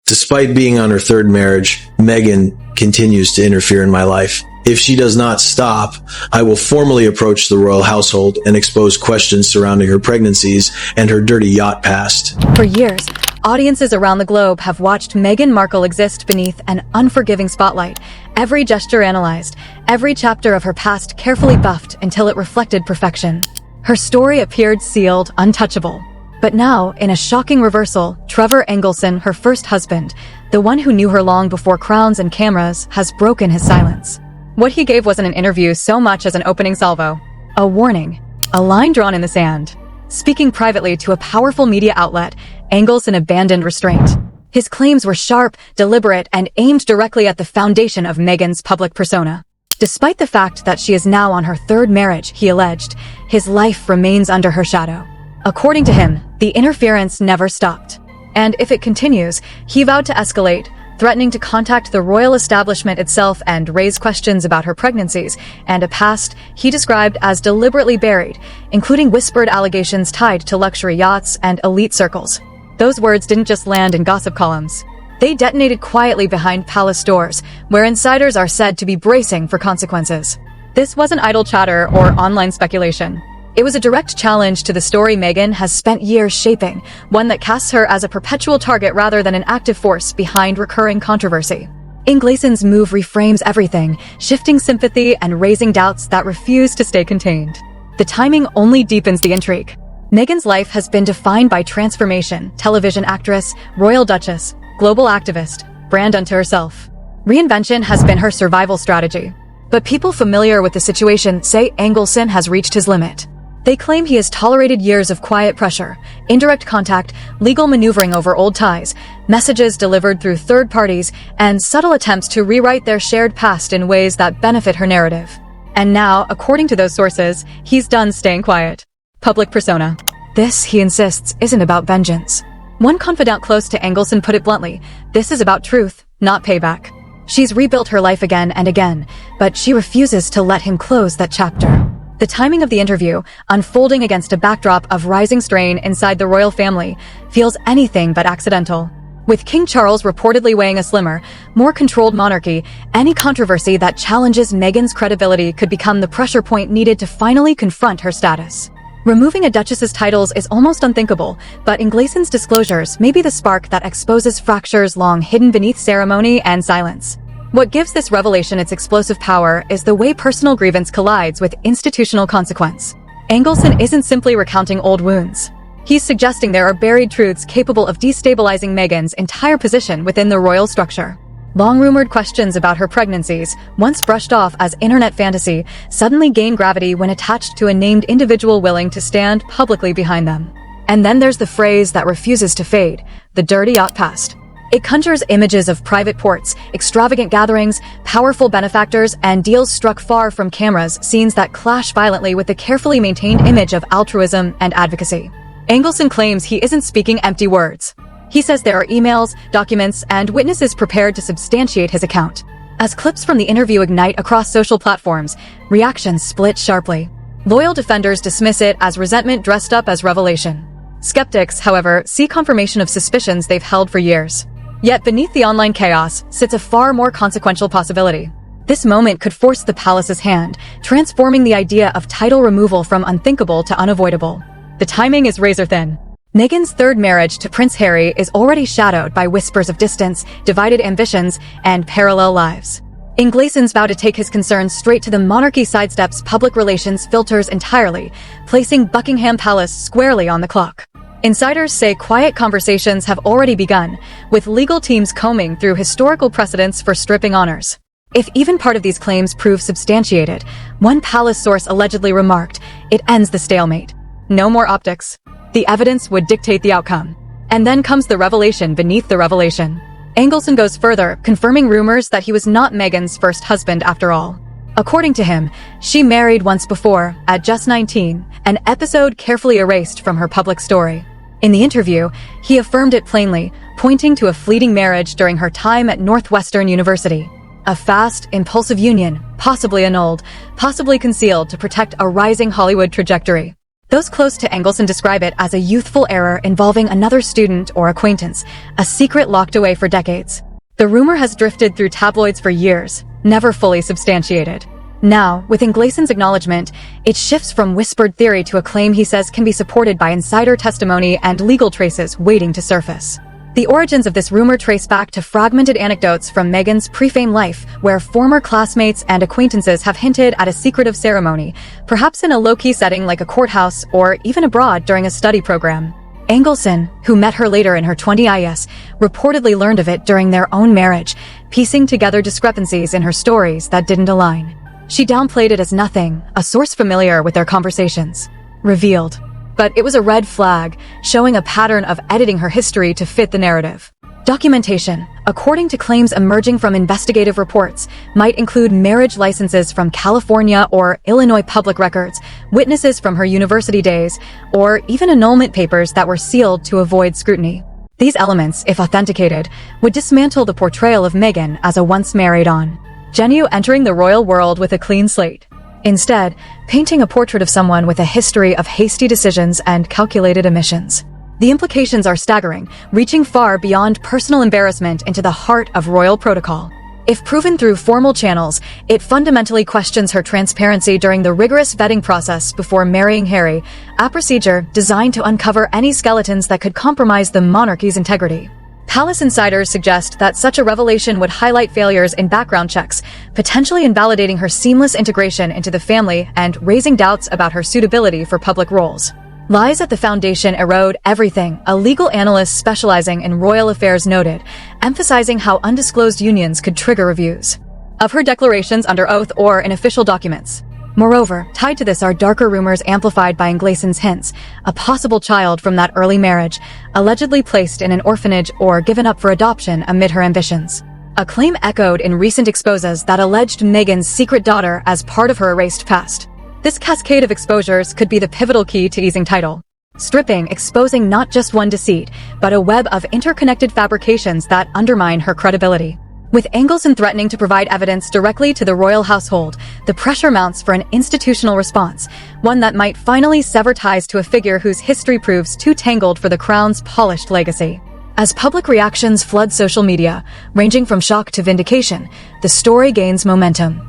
Despite being on her third marriage, Meghan continues to interfere in my life. If she does not stop, I will formally approach the royal household and expose questions surrounding her pregnancies and her dirty yacht past. For years, audiences around the globe have watched Meghan Markle exist beneath an unforgiving spotlight, every gesture analyzed, every chapter of her past carefully buffed until it reflected perfection. Her story appeared sealed, untouchable. But now, in a shocking reversal, Trevor Engelson, her first husband, the one who knew her long before crowns and cameras, has broken his silence. What he gave wasn't an interview so much as an opening salvo. A warning. A line drawn in the sand. Speaking privately to a powerful media outlet, Engelson abandoned restraint. His claims were sharp, deliberate, and aimed directly at the foundation of Meghan's public persona. Despite the fact that she is now on her third marriage, he alleged, his life remains under her shadow. According to him, the interference never stopped. And if it continues, he vowed to escalate, threatening to contact the royal establishment itself and raise questions about her pregnancies and a past he described as deliberately buried, including whispered allegations tied to luxury yachts and elite circles. Those words didn't just land in gossip columns. They detonated quietly behind palace doors, where insiders are said to be bracing for consequences. This wasn't idle chatter or online speculation. It was a direct challenge to the story Meghan has spent years shaping, one that casts her as a perpetual target rather than an active force behind recurring controversy. Engelson's move reframes everything, shifting sympathy and raising doubts that refuse to stay contained. The timing only deepens the intrigue. Meghan's life has been defined by transformation: television actress, royal duchess, global activist, brand unto herself. Reinvention has been her survival strategy. But people familiar with the situation say Engelson has reached his limit. They claim he has tolerated years of quiet pressure, indirect contact, legal maneuvering over old ties, messages delivered through third parties, and subtle attempts to rewrite their shared past in ways that benefit her narrative. And now, according to those sources, he's done staying quiet. Public persona. This, he insists, isn't about vengeance. One confidant close to Engelson put it bluntly, this is about truth, not payback. She's rebuilt her life again and again, but she refuses to let him close that chapter. The timing of the interview, unfolding against a backdrop of rising strain inside the royal family, feels anything but accidental. With King Charles reportedly weighing a slimmer, more controlled monarchy, any controversy that challenges Meghan's credibility could become the pressure point needed to finally confront her status. Removing a duchess's titles is almost unthinkable, but Engelson's disclosures may be the spark that exposes fractures long hidden beneath ceremony and silence. What gives this revelation its explosive power is the way personal grievance collides with institutional consequence. Engelson isn't simply recounting old wounds. He's suggesting there are buried truths capable of destabilizing Meghan's entire position within the royal structure. Long-rumored questions about her pregnancies, once brushed off as internet fantasy, suddenly gain gravity when attached to a named individual willing to stand publicly behind them. And then there's the phrase that refuses to fade, the dirty yacht past. It conjures images of private ports, extravagant gatherings, powerful benefactors, and deals struck far from cameras, scenes that clash violently with the carefully maintained image of altruism and advocacy. Engelson claims he isn't speaking empty words. He says there are emails, documents, and witnesses prepared to substantiate his account. As clips from the interview ignite across social platforms, reactions split sharply. Loyal defenders dismiss it as resentment dressed up as revelation. Skeptics, however, see confirmation of suspicions they've held for years. Yet beneath the online chaos sits a far more consequential possibility. This moment could force the palace's hand, transforming the idea of title removal from unthinkable to unavoidable. The timing is razor-thin. Meghan's third marriage to Prince Harry is already shadowed by whispers of distance, divided ambitions, and parallel lives. Engelson's vow to take his concerns straight to the monarchy sidesteps public relations filters entirely, placing Buckingham Palace squarely on the clock. Insiders say quiet conversations have already begun, with legal teams combing through historical precedents for stripping honors. If even part of these claims prove substantiated, one palace source allegedly remarked, it ends the stalemate. No more optics. The evidence would dictate the outcome. And then comes the revelation beneath the revelation. Engelson goes further, confirming rumors that he was not Meghan's first husband after all. According to him, she married once before, at just 19, an episode carefully erased from her public story. In the interview, he affirmed it plainly, pointing to a fleeting marriage during her time at Northwestern University. A fast, impulsive union, possibly annulled, possibly concealed to protect a rising Hollywood trajectory. Those close to Engelson describe it as a youthful error involving another student or acquaintance, a secret locked away for decades. The rumor has drifted through tabloids for years, never fully substantiated. Now, with Englason's acknowledgement, it shifts from whispered theory to a claim he says can be supported by insider testimony and legal traces waiting to surface. The origins of this rumor trace back to fragmented anecdotes from Meghan's pre-fame life, where former classmates and acquaintances have hinted at a secretive ceremony, perhaps in a low-key setting like a courthouse or even abroad during a study program. Engelson, who met her later in her 20s, reportedly learned of it during their own marriage, piecing together discrepancies in her stories that didn't align. She downplayed it as nothing, a source familiar with their conversations revealed. But it was a red flag, showing a pattern of editing her history to fit the narrative. Documentation, according to claims emerging from investigative reports, might include marriage licenses from California or Illinois public records, witnesses from her university days, or even annulment papers that were sealed to avoid scrutiny. These elements, if authenticated, would dismantle the portrayal of Meghan as a once married-on Genu entering the royal world with a clean slate. Instead, painting a portrait of someone with a history of hasty decisions and calculated omissions. The implications are staggering, reaching far beyond personal embarrassment into the heart of royal protocol. If proven through formal channels, it fundamentally questions her transparency during the rigorous vetting process before marrying Harry, a procedure designed to uncover any skeletons that could compromise the monarchy's integrity. Palace insiders suggest that such a revelation would highlight failures in background checks, potentially invalidating her seamless integration into the family and raising doubts about her suitability for public roles. Lies at the foundation erode everything, a legal analyst specializing in royal affairs noted, emphasizing how undisclosed unions could trigger reviews of her declarations under oath or in official documents. Moreover, tied to this are darker rumors amplified by Englason's hints, a possible child from that early marriage, allegedly placed in an orphanage or given up for adoption amid her ambitions. A claim echoed in recent exposes that alleged Meghan's secret daughter as part of her erased past. This cascade of exposures could be the pivotal key to easing title stripping, exposing not just one deceit, but a web of interconnected fabrications that undermine her credibility. With Engelson threatening to provide evidence directly to the royal household, the pressure mounts for an institutional response, one that might finally sever ties to a figure whose history proves too tangled for the crown's polished legacy. As public reactions flood social media, ranging from shock to vindication, the story gains momentum,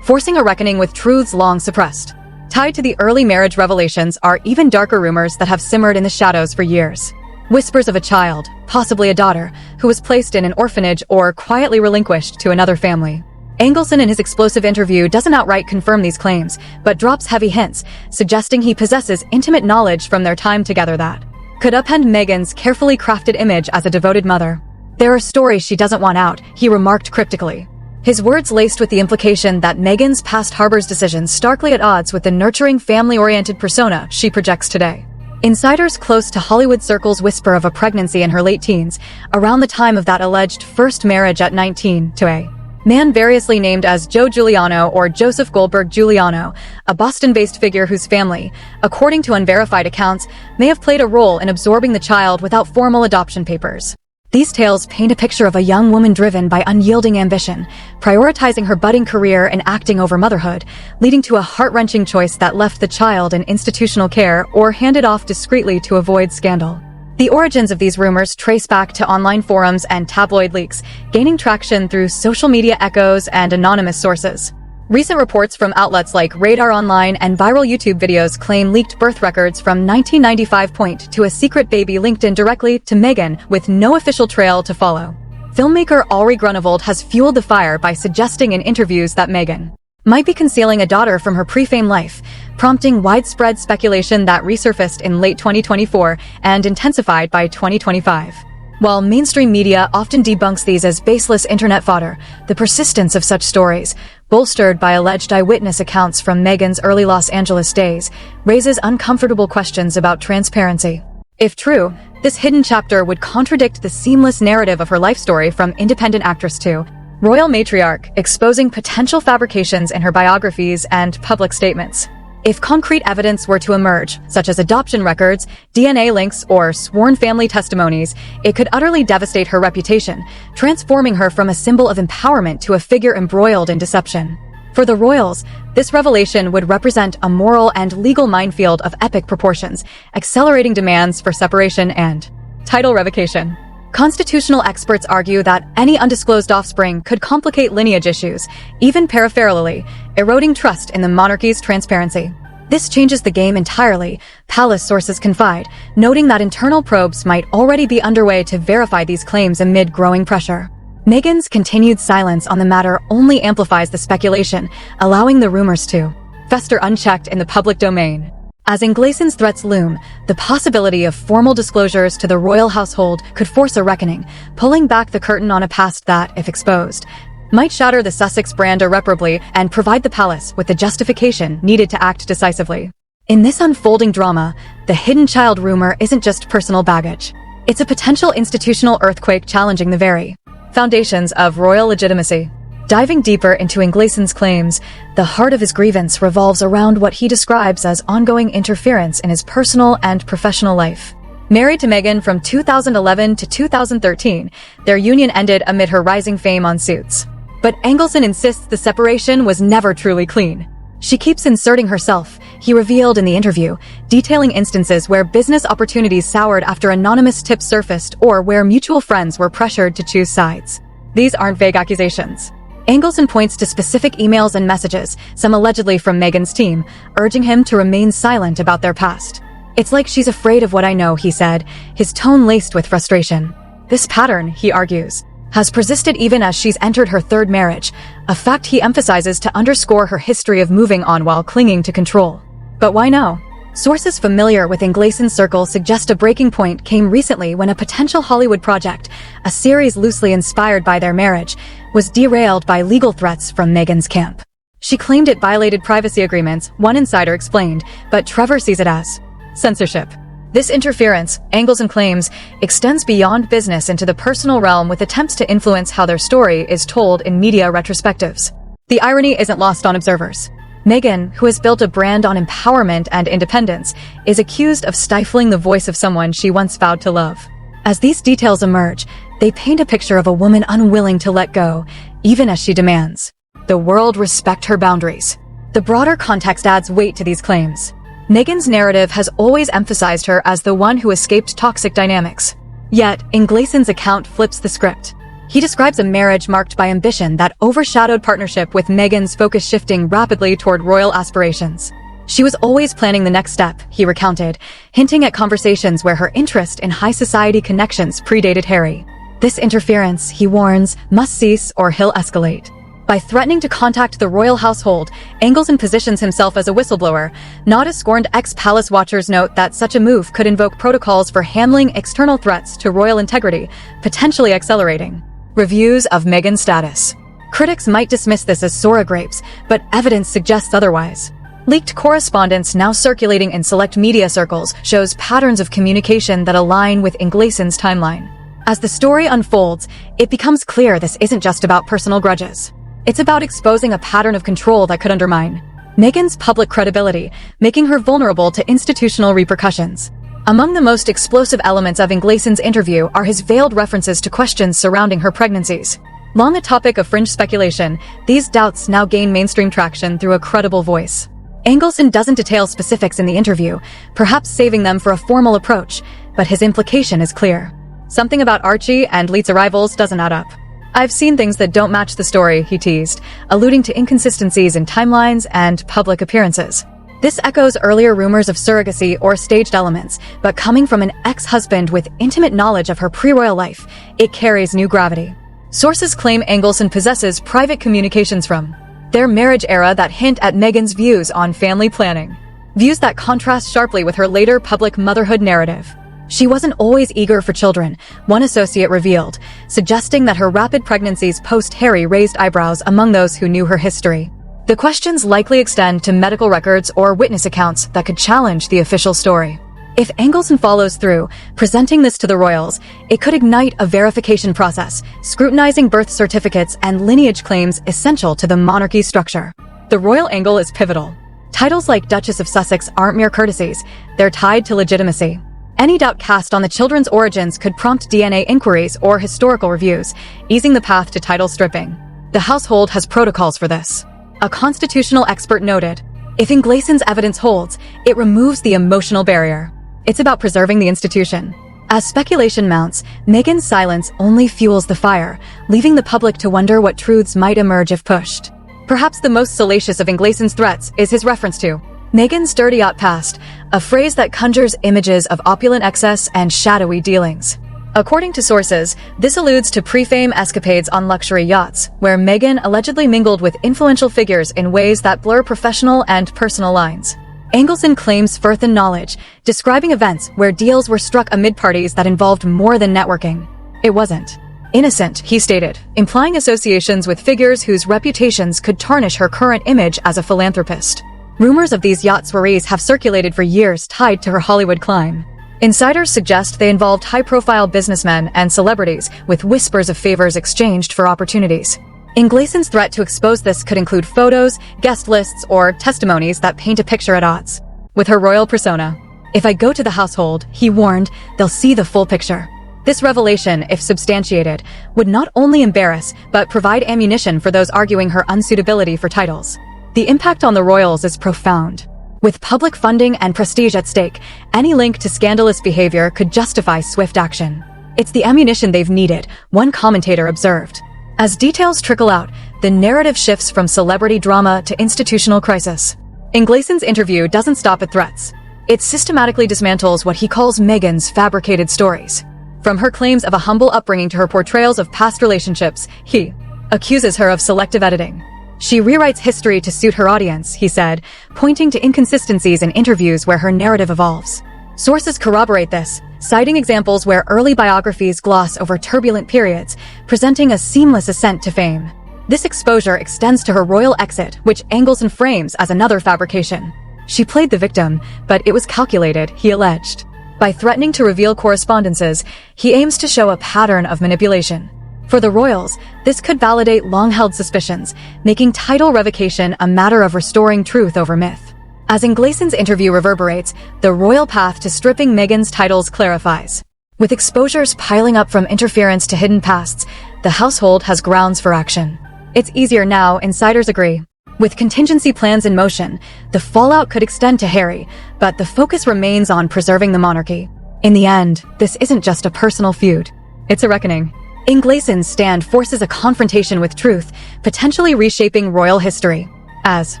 forcing a reckoning with truths long suppressed. Tied to the early marriage revelations are even darker rumors that have simmered in the shadows for years. Whispers of a child, possibly a daughter, who was placed in an orphanage or quietly relinquished to another family. Engelson in his explosive interview doesn't outright confirm these claims, but drops heavy hints, suggesting he possesses intimate knowledge from their time together that could upend Meghan's carefully crafted image as a devoted mother. There are stories she doesn't want out, he remarked cryptically. His words laced with the implication that Meghan's past harbors decisions starkly at odds with the nurturing family-oriented persona she projects today. Insiders close to Hollywood circles whisper of a pregnancy in her late teens, around the time of that alleged first marriage at 19 to a man variously named as Joe Giuliano or Joseph Goldberg Giuliano, a Boston-based figure whose family, according to unverified accounts, may have played a role in absorbing the child without formal adoption papers. These tales paint a picture of a young woman driven by unyielding ambition, prioritizing her budding career and acting over motherhood, leading to a heart-wrenching choice that left the child in institutional care or handed off discreetly to avoid scandal. The origins of these rumors trace back to online forums and tabloid leaks, gaining traction through social media echoes and anonymous sources. Recent reports from outlets like Radar Online and viral YouTube videos claim leaked birth records from 1995 point to a secret baby linked in directly to Meghan with no official trail to follow. Filmmaker Ulrich Grunewald has fueled the fire by suggesting in interviews that Meghan might be concealing a daughter from her pre-fame life, prompting widespread speculation that resurfaced in late 2024 and intensified by 2025. While mainstream media often debunks these as baseless internet fodder, the persistence of such stories, bolstered by alleged eyewitness accounts from Meghan's early Los Angeles days, raises uncomfortable questions about transparency. If true, this hidden chapter would contradict the seamless narrative of her life story from independent actress to royal matriarch, exposing potential fabrications in her biographies and public statements. If concrete evidence were to emerge, such as adoption records, DNA links, or sworn family testimonies, it could utterly devastate her reputation, transforming her from a symbol of empowerment to a figure embroiled in deception. For the royals, This revelation would represent a moral and legal minefield of epic proportions, accelerating demands for separation and title revocation. Constitutional experts argue that any undisclosed offspring could complicate lineage issues, even peripherally, eroding trust in the monarchy's transparency. This changes the game entirely, palace sources confide, noting that internal probes might already be underway to verify these claims amid growing pressure. Meghan's continued silence on the matter only amplifies the speculation, allowing the rumors to fester unchecked in the public domain. As Inglason's threats loom, the possibility of formal disclosures to the royal household could force a reckoning, pulling back the curtain on a past that, if exposed, might shatter the Sussex brand irreparably and provide the palace with the justification needed to act decisively. In this unfolding drama, the hidden child rumor isn't just personal baggage. It's a potential institutional earthquake challenging the very foundations of royal legitimacy. Diving deeper into Inglason's claims, the heart of his grievance revolves around what he describes as ongoing interference in his personal and professional life. Married to Meghan from 2011 to 2013, their union ended amid her rising fame on Suits. But Angleston insists the separation was never truly clean. She keeps inserting herself, he revealed in the interview, detailing instances where business opportunities soured after anonymous tips surfaced or where mutual friends were pressured to choose sides. These aren't vague accusations. Angleston points to specific emails and messages, some allegedly from Meghan's team, urging him to remain silent about their past. "It's like she's afraid of what I know," he said, his tone laced with frustration. This pattern, he argues, has persisted even as she's entered her third marriage, a fact he emphasizes to underscore her history of moving on while clinging to control. But why now? Sources familiar with Inglason's circle suggest a breaking point came recently when a potential Hollywood project, a series loosely inspired by their marriage, was derailed by legal threats from Meghan's camp. She claimed it violated privacy agreements, one insider explained, but Trevor sees it as censorship. This interference, Angleston claims, extends beyond business into the personal realm with attempts to influence how their story is told in media retrospectives. The irony isn't lost on observers. Meghan, who has built a brand on empowerment and independence, is accused of stifling the voice of someone she once vowed to love. As these details emerge, they paint a picture of a woman unwilling to let go, even as she demands the world respect her boundaries. The broader context adds weight to these claims. Meghan's narrative has always emphasized her as the one who escaped toxic dynamics. Yet, Inglason's account flips the script. He describes a marriage marked by ambition that overshadowed partnership, with Meghan's focus shifting rapidly toward royal aspirations. She was always planning the next step, he recounted, hinting at conversations where her interest in high society connections predated Harry. This interference, he warns, must cease or he'll escalate. By threatening to contact the royal household, Angleston positions himself as a whistleblower, not as scorned ex-palace watchers note that such a move could invoke protocols for handling external threats to royal integrity, potentially accelerating reviews of Meghan's status. Critics might dismiss this as sour grapes, but evidence suggests otherwise. Leaked correspondence now circulating in select media circles shows patterns of communication that align with Inglason's timeline. As the story unfolds, it becomes clear this isn't just about personal grudges. It's about exposing a pattern of control that could undermine Meghan's public credibility, making her vulnerable to institutional repercussions. Among the most explosive elements of Inglason's interview are his veiled references to questions surrounding her pregnancies. Long a topic of fringe speculation, these doubts now gain mainstream traction through a credible voice. Angleston doesn't detail specifics in the interview, perhaps saving them for a formal approach, but his implication is clear. Something about Archie and Leet's arrivals doesn't add up. "I've seen things that don't match the story," he teased, alluding to inconsistencies in timelines and public appearances. This echoes earlier rumors of surrogacy or staged elements, but coming from an ex-husband with intimate knowledge of her pre-royal life, it carries new gravity. Sources claim Angleston possesses private communications from their marriage era that hint at Meghan's views on family planning. Views that contrast sharply with her later public motherhood narrative. She wasn't always eager for children, one associate revealed, suggesting that her rapid pregnancies post-Harry raised eyebrows among those who knew her history. The questions likely extend to medical records or witness accounts that could challenge the official story. If Angleston follows through, presenting this to the royals, it could ignite a verification process, scrutinizing birth certificates and lineage claims essential to the monarchy structure. The royal angle is pivotal. Titles like Duchess of Sussex aren't mere courtesies, they're tied to legitimacy. Any doubt cast on the children's origins could prompt DNA inquiries or historical reviews, easing the path to title stripping. The household has protocols for this. A constitutional expert noted, if Inglason's evidence holds, it removes the emotional barrier. It's about preserving the institution. As speculation mounts, Meghan's silence only fuels the fire, leaving the public to wonder what truths might emerge if pushed. Perhaps the most salacious of Inglason's threats is his reference to Meghan's dirty yacht past, a phrase that conjures images of opulent excess and shadowy dealings. According to sources, this alludes to pre-fame escapades on luxury yachts, where Meghan allegedly mingled with influential figures in ways that blur professional and personal lines. Angleson claims first-hand knowledge, describing events where deals were struck amid parties that involved more than networking. It wasn't innocent, he stated, implying associations with figures whose reputations could tarnish her current image as a philanthropist. Rumors of these yacht soirees have circulated for years tied to her Hollywood climb. Insiders suggest they involved high-profile businessmen and celebrities, with whispers of favors exchanged for opportunities. Inglason's threat to expose this could include photos, guest lists, or testimonies that paint a picture at odds with her royal persona. If I go to the household, he warned, they'll see the full picture. This revelation, if substantiated, would not only embarrass, but provide ammunition for those arguing her unsuitability for titles. The impact on the royals is profound. With public funding and prestige at stake, any link to scandalous behavior could justify swift action. It's the ammunition they've needed, one commentator observed. As details trickle out, the narrative shifts from celebrity drama to institutional crisis. Inglason's interview doesn't stop at threats. It systematically dismantles what he calls Meghan's fabricated stories. From her claims of a humble upbringing to her portrayals of past relationships, he accuses her of selective editing. She rewrites history to suit her audience, he said, pointing to inconsistencies in interviews where her narrative evolves. Sources corroborate this, citing examples where early biographies gloss over turbulent periods, presenting a seamless ascent to fame. This exposure extends to her royal exit, which Angleson frames as another fabrication. She played the victim, but it was calculated, he alleged. By threatening to reveal correspondences, he aims to show a pattern of manipulation. For the royals, this could validate long-held suspicions, making title revocation a matter of restoring truth over myth. As Inglason's interview reverberates, the royal path to stripping Meghan's titles clarifies. With exposures piling up from interference to hidden pasts, the household has grounds for action. It's easier now, insiders agree. With contingency plans in motion, the fallout could extend to Harry, but the focus remains on preserving the monarchy. In the end, this isn't just a personal feud. It's a reckoning. Inglason's stand forces a confrontation with truth, potentially reshaping royal history. As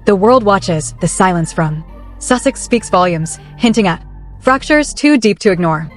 the world watches, the silence from Sussex speaks volumes, hinting at fractures too deep to ignore.